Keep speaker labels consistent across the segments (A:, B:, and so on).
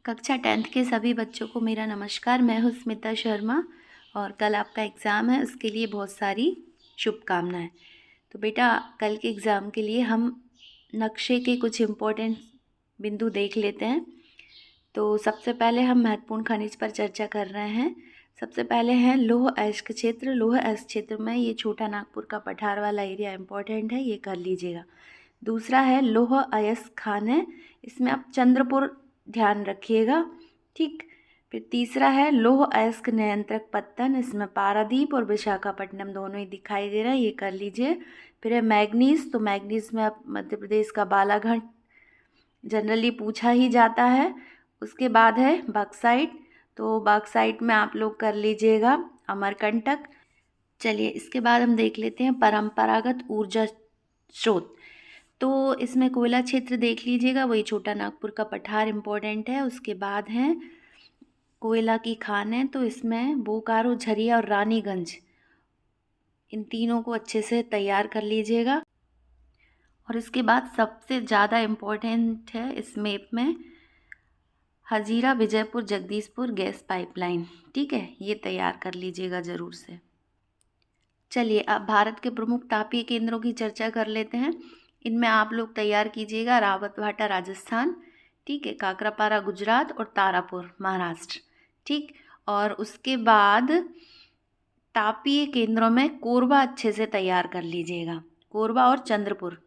A: कक्षा 10th के सभी बच्चों को मेरा नमस्कार। मैं हूँ स्मिता शर्मा और कल आपका एग्ज़ाम है, उसके लिए बहुत सारी शुभकामनाएं। तो बेटा, कल के एग्ज़ाम के लिए हम नक्शे के कुछ इम्पोर्टेंट बिंदु देख लेते हैं। तो सबसे पहले हम महत्वपूर्ण खनिज पर चर्चा कर रहे हैं। सबसे पहले है लौह अयस्क क्षेत्र। लौह अयस्क क्षेत्र में ये छोटा नागपुर का पठार वाला एरिया इम्पोर्टेंट है, ये कर लीजिएगा। दूसरा है लौह अयस्क खान है, इसमें आप चंद्रपुर ध्यान रखिएगा, ठीक। फिर तीसरा है लौह अयस्क नियंत्रक पत्तन, इसमें पारादीप और विशाखापट्टनम दोनों ही दिखाई दे रहा है, ये कर लीजिए। फिर है मैग्नीज, तो मैग्नीज में आप मध्य प्रदेश का बालाघाट जनरली पूछा ही जाता है। उसके बाद है बॉक्साइट, तो बॉक्साइट में आप लोग कर लीजिएगा अमरकंटक। चलिए, इसके बाद हम देख लेते हैं परंपरागत ऊर्जा स्रोत। तो इसमें कोयला क्षेत्र देख लीजिएगा, वही छोटा नागपुर का पठार इम्पोर्टेंट है। उसके बाद है कोयला की खान है, तो इसमें बोकारो, झरिया और रानीगंज, इन तीनों को अच्छे से तैयार कर लीजिएगा। और इसके बाद सबसे ज़्यादा इम्पोर्टेंट है इस मैप में हजीरा विजयपुर जगदीशपुर गैस पाइपलाइन, ठीक है, ये तैयार कर लीजिएगा ज़रूर से। चलिए, अब भारत के प्रमुख तापीय केंद्रों की चर्चा कर लेते हैं। इनमें आप लोग तैयार कीजिएगा रावतभाटा राजस्थान, ठीक है, काकरापारा गुजरात और तारापुर महाराष्ट्र, ठीक। और उसके बाद तापीय केंद्रों में कोरबा अच्छे से तैयार कर लीजिएगा, कोरबा और चंद्रपुर।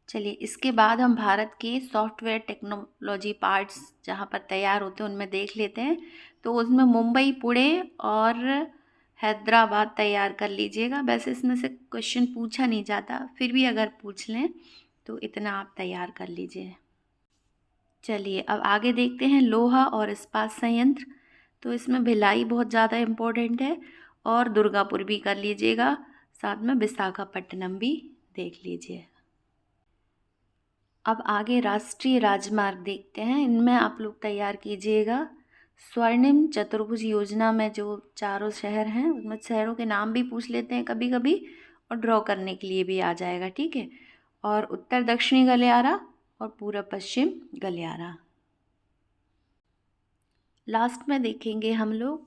A: चलिए, इसके बाद हम भारत के सॉफ्टवेयर टेक्नोलॉजी पार्ट्स जहाँ पर तैयार होते हैं उनमें देख लेते हैं। तो उसमें मुंबई, पुणे और हैदराबाद तैयार कर लीजिएगा। वैसे इसमें से क्वेश्चन पूछा नहीं जाता, फिर भी अगर पूछ लें तो इतना आप तैयार कर लीजिए। चलिए, अब आगे देखते हैं लोहा और इस्पात संयंत्र। तो इसमें भिलाई बहुत ज़्यादा इम्पोर्टेंट है और दुर्गापुर भी कर लीजिएगा, साथ में विशाखापट्टनम भी देख लीजिए। अब आगे राष्ट्रीय राजमार्ग देखते हैं, इनमें आप लोग तैयार कीजिएगा स्वर्णिम चतुर्भुज योजना में जो चारों शहर हैं, उसमें शहरों के नाम भी पूछ लेते हैं कभी कभी और ड्रॉ करने के लिए भी आ जाएगा, ठीक है। और उत्तर दक्षिणी गलियारा और पूर्व पश्चिम गलियारा। लास्ट में देखेंगे हम लोग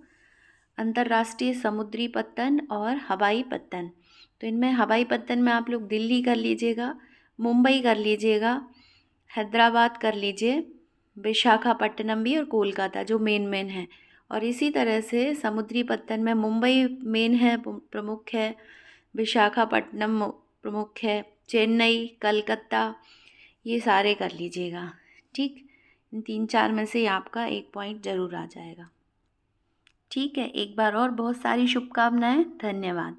A: अंतर्राष्ट्रीय समुद्री पत्तन और हवाई पत्तन। तो इनमें हवाई पत्तन में आप लोग दिल्ली कर लीजिएगा, मुंबई कर लीजिएगा, हैदराबाद कर लीजिए, विशाखापट्टनम भी और कोलकाता जो मेन है। और इसी तरह से समुद्री पत्तन में मुंबई मेन है, प्रमुख है, विशाखापट्टनम प्रमुख है, चेन्नई, कलकत्ता, ये सारे कर लीजिएगा, ठीक। इन 3-4 में से आपका 1 पॉइंट ज़रूर आ जाएगा, ठीक है। एक बार और बहुत सारी शुभकामनाएं, धन्यवाद।